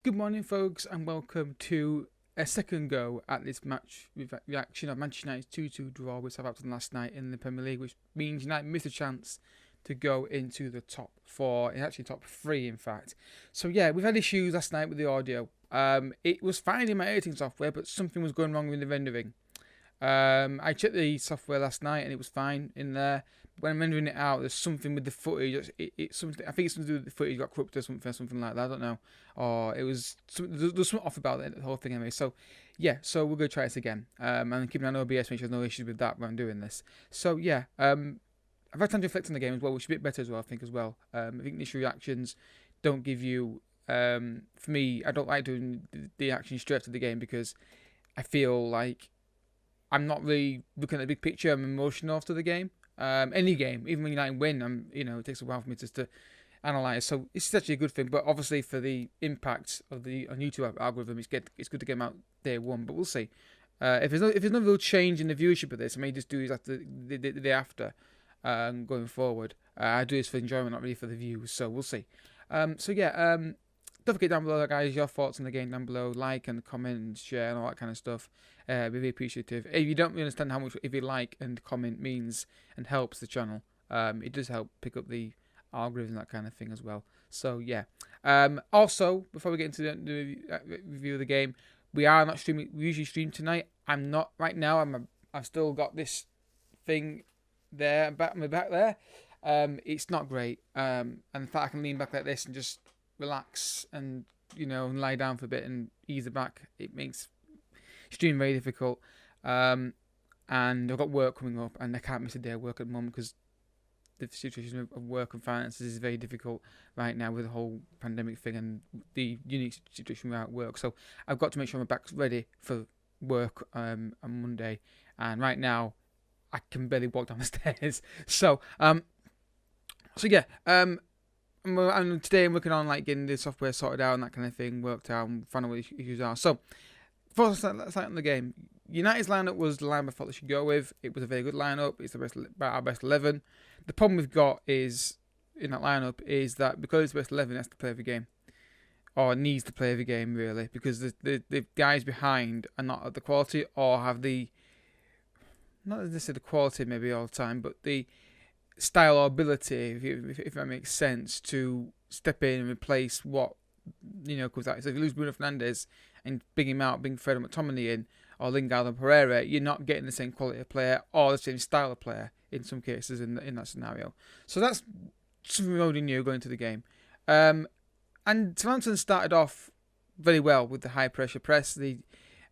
Good morning, folks, and welcome to a second go at this match reaction of Manchester United's 2-2 draw with Southampton last night in the Premier League, which means United missed a chance to go into the top four, and actually top three, in fact. So, yeah, we've had issues last night with the audio. It was fine in my editing software, but something was going wrong with the rendering. I checked the software last night and it was fine in there. When I'm rendering it out, there's something with the footage. It's something. I think it's something to do with the footage got corrupted or something like that. I don't know. Or it was there's something off about it, the whole thing anyway. So yeah, so we're gonna try this again. And keeping an eye on OBS, make sure there's no issues with that when I'm doing this. So yeah, I've had time to reflect on the game as well, which is a bit better as well. I think as well. I think initial reactions don't give you. For me, I don't like doing the action straight after the game because I feel like I'm not really looking at the big picture. I'm emotional after the game. Any game, even when United win, it takes a while for me just to analyze. So it's actually a good thing. But obviously, for the impact of the on YouTube algorithm, it's good to get them out day one. But we'll see. If there's no real change in the viewership of this, I may just do this after the day after, going forward. I do this for enjoyment, not really for the views. So we'll see. So yeah. Don't forget down below, guys, your thoughts on the game down below. Like and comment and share and all that kind of stuff. Be really appreciative. If you don't really understand how much if you like and comment means and helps the channel, it does help pick up the algorithm and that kind of thing as well. So yeah. Also, before we get into the review of the game, we are not streaming. We usually stream tonight. I'm not right now. I've still got this thing there, my back there. It's not great. And in fact, I can lean back like this and just relax and lie down for a bit and ease the back. It makes streaming very difficult. And I've got work coming up and I can't miss a day of work at the moment because the situation of work and finances is very difficult right now with the whole pandemic thing and the unique situation without work. So I've got to make sure my back's ready for work on Monday. And right now I can barely walk down the stairs. So yeah. And today I'm working on getting the software sorted out and that kind of thing, worked out and finding out what the issues are. So, before I start on the game, United's lineup was the lineup I thought they should go with. It was a very good lineup. It's our best 11. The problem we've got is in that lineup is that because it's the best 11, it has to play every game, or needs to play every game really, because the guys behind are not at the quality or have not necessarily the quality maybe all the time, but the style or ability, if that makes sense, to step in and replace what comes out. So if you lose Bruno Fernandes and bring Fred and McTominay in, or Lingard and Pereira, you're not getting the same quality of player or the same style of player in some cases in that scenario. So that's something we already knew going into the game. And Southampton started off very well with the high pressure press, the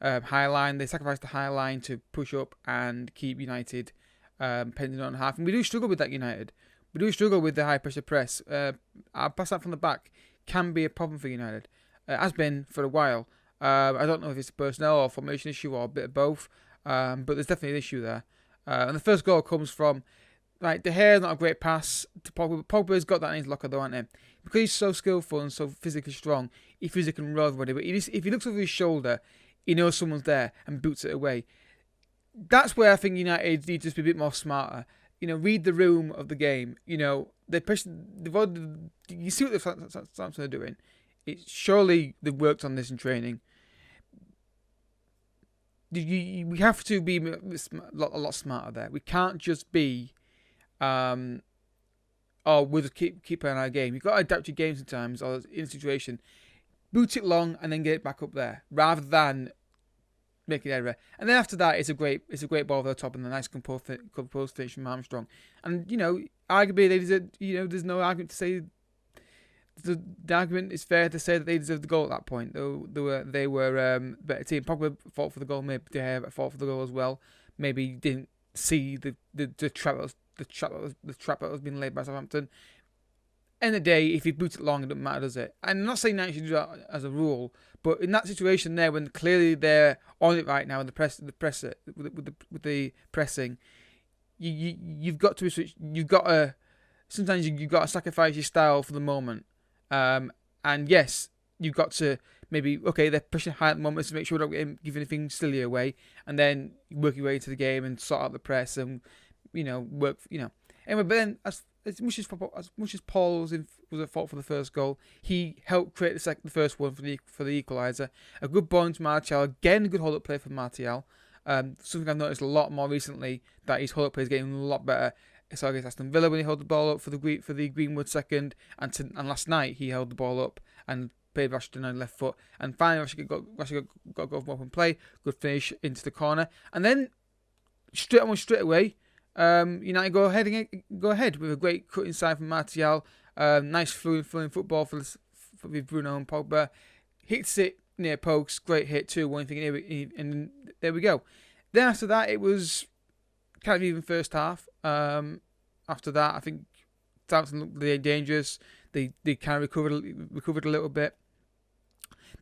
high line. They sacrificed the high line to push up and keep United pending on half. And we do struggle with that, United. We do struggle with the high pressure press. Our pass out from the back can be a problem for United. It has been for a while. I don't know if it's a personnel or formation issue or a bit of both. But there's definitely an issue there. And the first goal comes from De Gea's not a great pass to Pogba. Pogba's got that in his locker though, hasn't he? Because he's so skillful and so physically strong, he physically can roll everybody. But if he looks over his shoulder, he knows someone's there and boots it away. That's where I think United need to just be a bit more smarter. Read the room of the game. They push. You see what the Southampton are doing. Surely they've worked on this in training. We have to be a lot smarter there. We can't just be, we'll just keep playing our game. You've got to adapt your game sometimes, or in a situation, boot it long and then get it back up there, rather than making error. And then after that, it's a great ball over the top and a nice composed finish from Armstrong. And arguably they deserve, there's no argument to say the argument is fair to say that they deserved the goal at that point. Though they were better team. Pogba fought for the goal, maybe De Gea fought for the goal as well. Maybe didn't see the trap that was being laid by Southampton. End of the day, if you boot it long, it doesn't matter, does it? And I'm not saying that you should do that as a rule, but in that situation there, when clearly they're on it right now, and with the pressing, you've got to switch. Sometimes you've got to sacrifice your style for the moment. And yes, you've got to maybe they're pushing high at the moment to make sure we don't give anything silly away, and then work your way into the game and sort out the press and work. Anyway, but then as much as Paul was at fault for the first goal, he helped create the first one for the equaliser. A good ball into Martial, again a good hold up play for Martial. Something I've noticed a lot more recently, that his hold up play is getting a lot better. So against Aston Villa when he held the ball up for the Greenwood second, and last night he held the ball up and played Rashford on the left foot, and finally Rashford got a goal from open play, good finish into the corner, and then straight away, United go ahead with a great cut inside from Martial, nice flowing football with Bruno and Pogba, hits it near post, great hit 2-1, thinking, and there we go. Then after that it was kind of even first half. After that I think Southampton looked dangerous. They kind of recovered a little bit.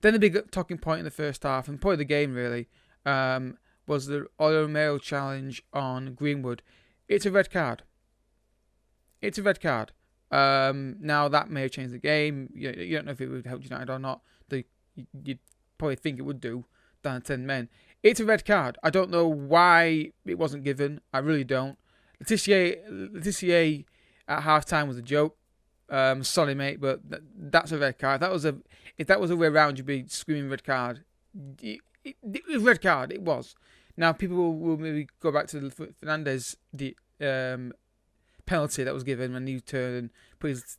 Then the big talking point in the first half, and probably the game really, was the Romero challenge on Greenwood. It's a red card. Now that may have changed the game. You don't know if it would help United or not. You'd probably think it would do, down to 10 men. It's a red card. I don't know why it wasn't given. I really don't. Letitia at half time was a joke. Sorry, mate, but that's a red card. If that was a way around, you'd be screaming red card. It was red card. It was. Now people will maybe go back to the Fernandes penalty that was given when he turned and put his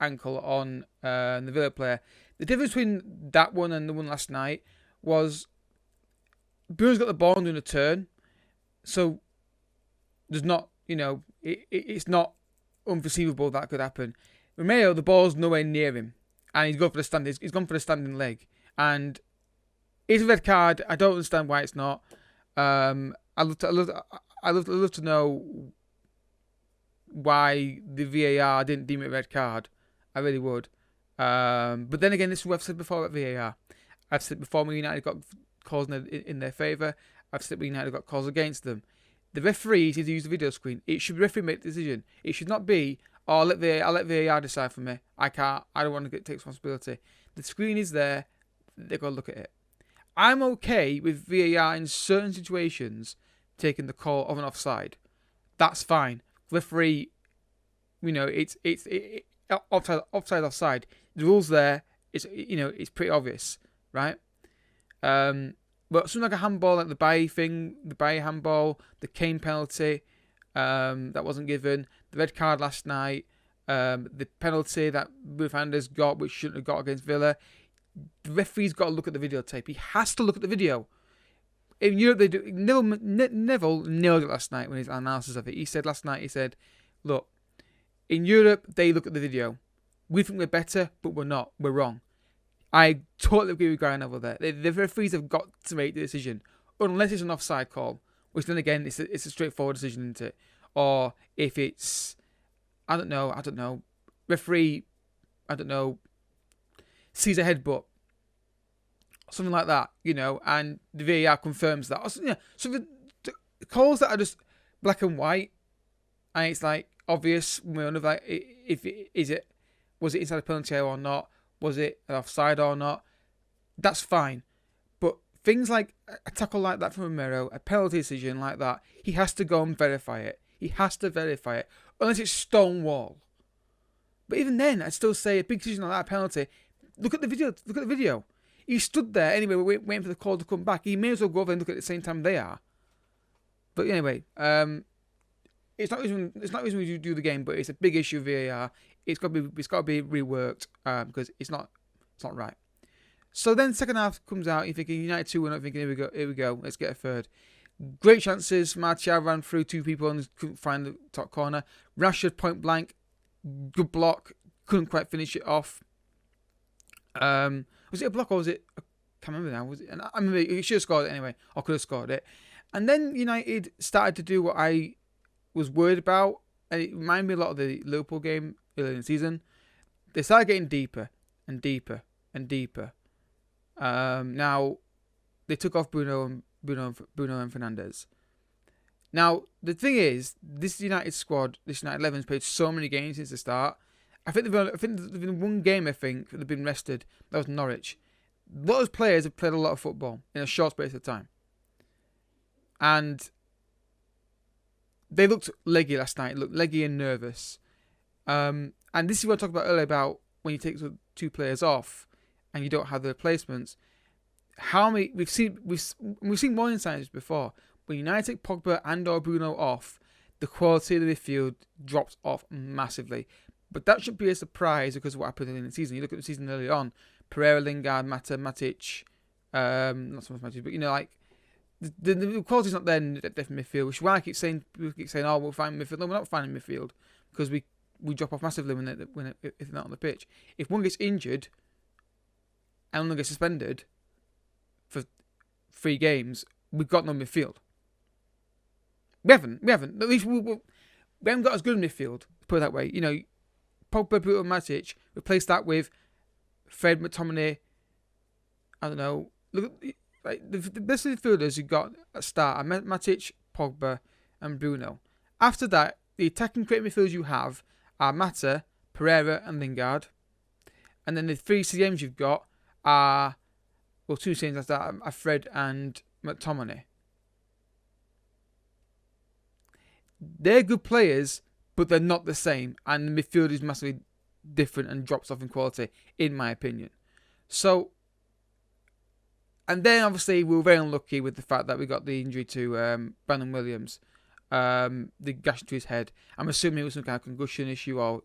ankle on the Villa player. The difference between that one and the one last night was Bruno's got the ball doing a turn, so there's not, it's not unforeseeable that could happen. Romero, the ball's nowhere near him, and he's gone for the standing leg, and it's a red card. I don't understand why it's not. I'd love to know why the VAR didn't deem it a red card. I really would. But then again, this is what I've said before about VAR. I've said before when United got calls in their favour. I've said when United got calls against them. The referees need to use the video screen. It should be the referee make the decision. It should not be, I'll let VAR decide for me. I don't want to take responsibility. The screen is there. They've got to look at it. I'm okay with VAR in certain situations taking the call of an offside. That's fine. Referee, it's offside. The rule's there. It's pretty obvious, right? But something like a handball, like the Bailly handball, the Kane penalty, that wasn't given, the red card last night, the penalty that Fernandes got, which shouldn't have got against Villa. The referee's got to look at the videotape. He has to look at the video. In Europe, they do. Neville nailed it last night when his analysis of it. He said last night, look, in Europe, they look at the video. We think we're better, but we're not. We're wrong. I totally agree with Gary Neville there. The referees have got to make the decision, unless it's an offside call, which then again, it's a straightforward decision, isn't it? Or if it's, I don't know, referee, sees a headbutt, something like that, and the VAR confirms that. So the calls that are just black and white, and it's like obvious, was it inside the penalty area or not? Was it an offside or not? That's fine. But things like a tackle like that from Romero, a penalty decision like that, he has to go and verify it. He has to verify it, unless it's stonewall. But even then, I'd still say a big decision like that, a penalty. Look at the video. He stood there anyway, waiting for the call to come back. He may as well go over and look at it at the same time they are. But anyway, it's not reason we do the game, but it's a big issue with VAR. It's got to be reworked because it's not right. So then second half comes out. You're thinking United 2-1. I'm thinking here we go. Let's get a third. Great chances. Martial ran through two people and couldn't find the top corner. Rashford point blank, good block, couldn't quite finish it off. Was it a block or was it? I can't remember now. Was it? And I remember he should have scored it anyway, or could have scored it. And then United started to do what I was worried about, and it reminded me a lot of the Liverpool game earlier in the season. They started getting deeper and deeper and deeper. Now they took off Bruno and Fernandes. Now the thing is, this United squad, this United 11 has played so many games since the start. I think there's been one game. I think they've been rested. That was Norwich. A lot of players have played a lot of football in a short space of time, and they looked leggy last night. Looked leggy and nervous. And this is what I talked about earlier about when you take 2 players off and you don't have the replacements. How many we've seen warning signs before. When United take Pogba and or Bruno off, the quality of the midfield drops off massively. But that shouldn't be a surprise because of what happened in the season. You look at the season early on, Pereira, Lingard, Mata, Matic, not so much Matic, but like the quality's not there in the depth midfield, which is why I keep saying, oh, we'll find midfield. No, we're not finding midfield because we drop off massively if they're not on the pitch. If one gets injured and one gets suspended for 3 games, we've got no midfield. We haven't. At least we haven't got as good a midfield, put it that way. Pogba, Bruno, Matic, replace that with Fred, McTominay. I don't know. Look at the best midfielders you got at start are Matic, Pogba, and Bruno. After that, the attacking creative midfielders you have are Mata, Pereira, and Lingard. And then the 3 CMs you've got are 2 CMs after that are Fred and McTominay. They're good players, but they're not the same. And the midfield is massively different and drops off in quality, in my opinion. So, and then obviously we were very unlucky with the fact that we got the injury to Brandon Williams, the gash to his head. I'm assuming it was some kind of concussion issue or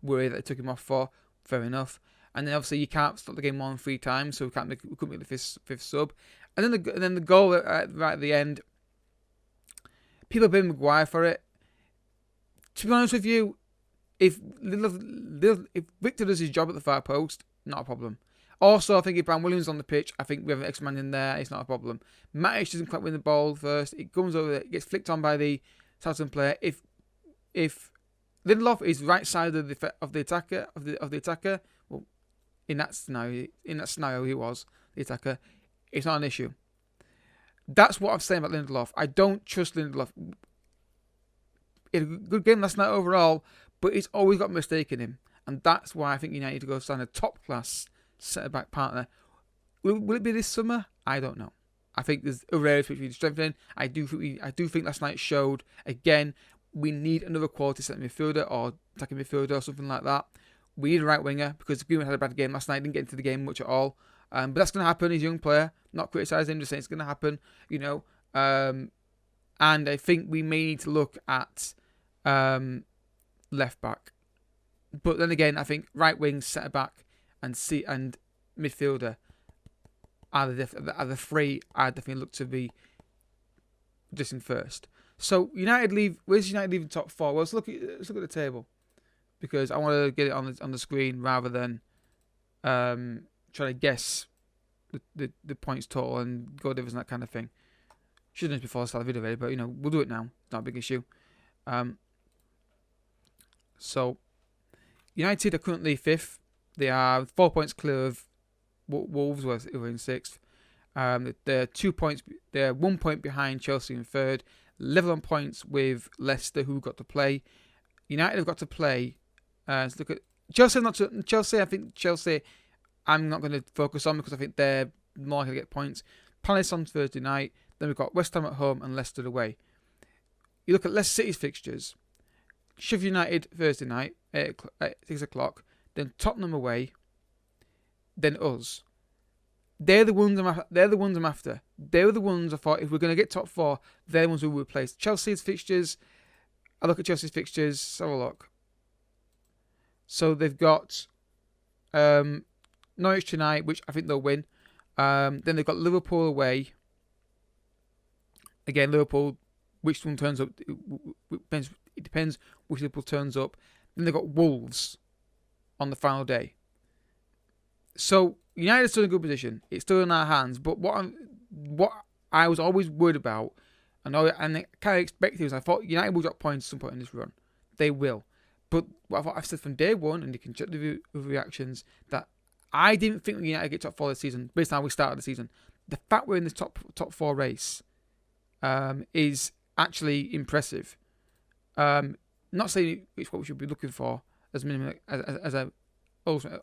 worry that they took him off for. Fair enough. And then obviously you can't stop the game more than 3 times, so we couldn't make the fifth sub. And then the goal right at the end. People blame Maguire for it. To be honest with you, if Victor does his job at the far post, not a problem. Also, I think if Brandon Williams is on the pitch, I think we have an extra man in there. It's not a problem. Matic doesn't quite win the ball first. It comes over, it gets flicked on by the Southampton player. If Lindelof is right side of the attacker, well, in that scenario he was the attacker. It's not an issue. That's what I'm saying about Lindelof. I don't trust Lindelof. He had a good game last night overall, but he's always got a mistake in him. And that's why I think United need to go sign a top-class centre-back partner. Will it be this summer? I don't know. I think there's other areas which we need to strengthen. I do think last night showed, again, we need another quality centre midfielder or attacking midfielder or something like that. We need a right winger because Greenwood had a bad game last night. Didn't get into the game much at all. But that's going to happen. He's a young player. Not criticising him, just saying it's going to happen. And I think we may need to look at left back. But then again, I think right wing, centre back, and midfielder are the 3 I definitely look to be distant first. So United leave. Where's United leaving top 4? Well, let's look at the table because I want to get it on the screen rather than trying to guess the points total and goal difference and that kind of thing. Should have done this before I start the video, but we'll do it now. It's not a big issue. So United are currently 5th. They are 4 points clear of Wolves, who are in 6th. They're 2 points. They're 1 point behind Chelsea in 3rd. Level on points with Leicester, who got to play. United have got to play. Let's look at Chelsea. Chelsea. I think Chelsea, I'm not going to focus on because I think they're more likely to get points. Palace on Thursday night. Then we've got West Ham at home and Leicester away. You look at Leicester City's fixtures. Sheffield United Thursday night at 6 o'clock. Then Tottenham away. Then us. They're the ones I'm after. They're the ones I thought if we're going to get top 4, they're the ones who will replace Chelsea's fixtures. I look at Chelsea's fixtures. Let's have a look. So they've got Norwich tonight, which I think they'll win. Then they've got Liverpool away. Again, Liverpool, which one turns up? It depends which Liverpool turns up. Then they've got Wolves on the final day. So United's still in a good position. It's still in our hands. But what I was always worried about, and I kind of expected, was I thought United will drop points at some point in this run. They will. But what I've said from day one, and you can check the reactions, that I didn't think United would get top 4 this season, based on how we started the season. The fact we're in the top 4 race is actually impressive. Not saying it's what we should be looking for as minimum as a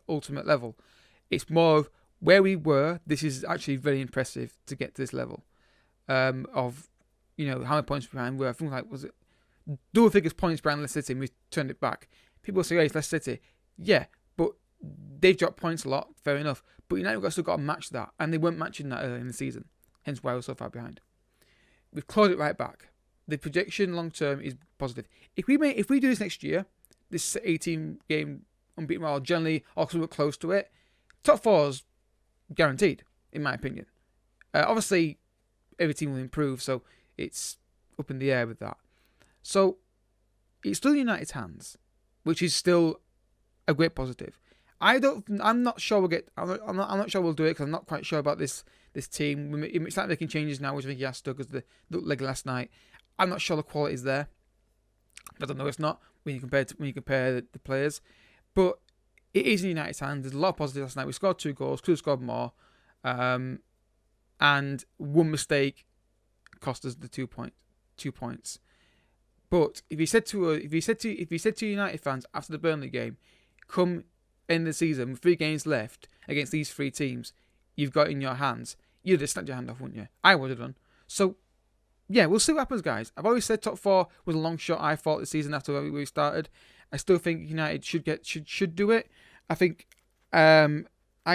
ultimate level. It's more of where we were. This is actually very impressive to get to this level of how many points behind we were. I think was it double figures points behind Leicester City and we turned it back. People say, it's Leicester City. Yeah, but they've dropped points a lot, fair enough. But United have still got to match that, and they weren't matching that early in the season. Hence why we're so far behind. We've clawed it right back. The projection long term is positive. If we do this next year, this 18-game unbeaten run, generally or somewhat close to it, top 4 is guaranteed, in my opinion. Obviously, every team will improve, so it's up in the air with that. So it's still in United's hands, which is still a great positive. I'm not sure we'll get. I'm not sure we'll do it because I'm not quite sure about this team. It's like making changes now, which I think he has to because the leg last night. I'm not sure the quality is there. I don't know. It's not when you compare the players, but it is in United's hands. There's a lot of positives last night. We scored 2 goals. Could have scored more, and one mistake cost us the 2 points. But if you said to United fans after the Burnley game, come end of the season with 3 games left against these 3 teams, you've got in your hands, you'd have snapped your hand off, wouldn't you? I would have done. So yeah, we'll see what happens, guys. I've always said top 4 was a long shot. I thought this season after we started. I still think United should do it. I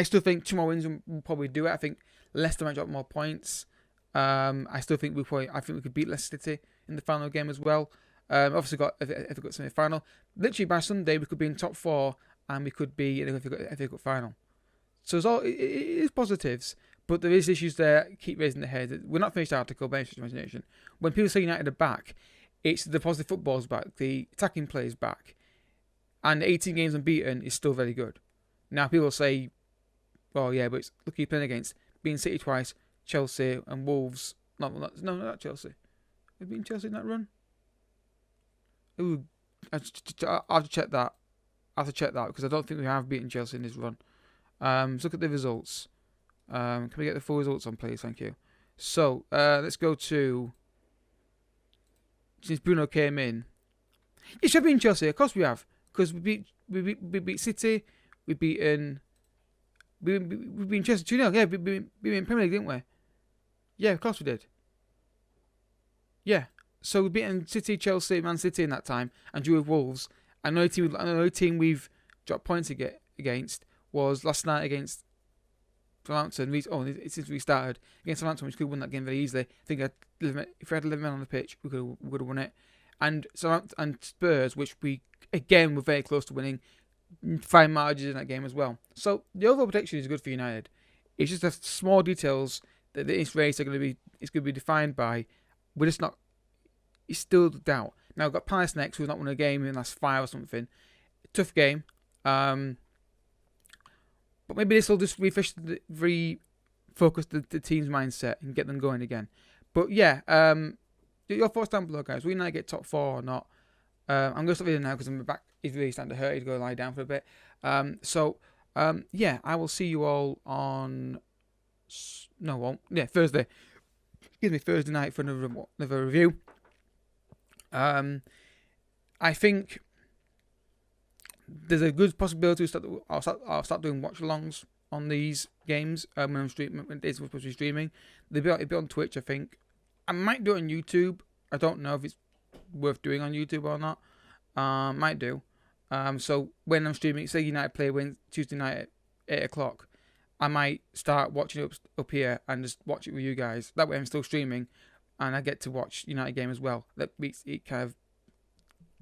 still think 2 more wins will probably do it. I think Leicester might drop more points. I still think we could beat Leicester City in the final game as well. Obviously if we got semi-final, literally by Sunday we could be in top 4 and we could be in the FA Cup final. So it is positives, but there is issues there. Keep raising the head. We're not finished the article by any stretch of imagination. When people say United are back, it's the positive football's back, the attacking play is back, and 18 games unbeaten is still very good. Now people say, "Oh yeah, but look who you're playing against: beating City twice, Chelsea and Wolves." No, not Chelsea. Have we beaten Chelsea in that run? Ooh, I have to check that. Because I don't think we have beaten Chelsea in this run. Let's look at the results. Can we get the full results on, please? Thank you. So let's go to, since Bruno came in. Yes, we've beaten Chelsea. Of course we have, because we beat City. We've beaten Chelsea 2-0. Yeah, we beat Premier League, didn't we? Yeah, of course we did. Yeah. So we've beaten City, Chelsea, Man City in that time, and drew with Wolves. Another team we've dropped points against was last night against Southampton. Since we started against Southampton, which could have won that game very easily. I think if we had 11 men on the pitch, we would have won it. And Spurs, which we again were very close to winning, 5 margins in that game as well. So the overall prediction is good for United. It's just the small details that this race are going to be defined by. We're just not. It's still doubt. Now we've got Palace next, who's not won a game in the last 5 or something. Tough game. But maybe this will just refocus the team's mindset and get them going again. But yeah, your thoughts down below, guys. Will United get top 4 or not? I'm going to stop video now because my back is really starting to hurt. I'd go lie down for a bit. Yeah, I will see you all on Thursday. Excuse me, Thursday night for another review. I think there's a good possibility I'll start doing watch-alongs on these games when I'm streaming. When it's supposed to be streaming, they'll be on Twitch. I think I might do it on YouTube. I don't know if it's worth doing on YouTube or not. Might do. So when I'm streaming, say United play Tuesday night at 8 o'clock, I might start watching it up here and just watch it with you guys. That way I'm still streaming and I get to watch United game as well. That makes it kind of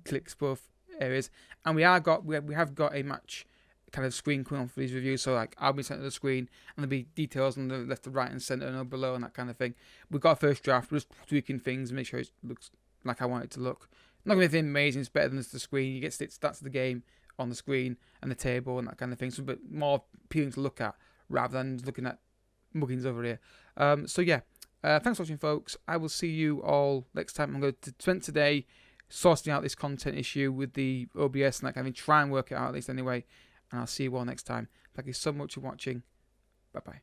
clicks both areas. And we have got a match kind of screen coming on for these reviews. So like I'll be sent to the screen and there'll be details on the left, the right, and centre and below and that kind of thing. We've got a first draft. We're just tweaking things and make sure it looks like I want it to look. Not going to be anything amazing. It's better than the screen. You get stats of the game on the screen and the table and that kind of thing. So a bit more appealing to look at rather than looking at muggins over here. So yeah. Thanks for watching, folks. I will see you all next time. I'm going to spend today sorting out this content issue with the OBS and that kind of thing. Try and work it out at least anyway. And I'll see you all next time. Thank you so much for watching. Bye-bye.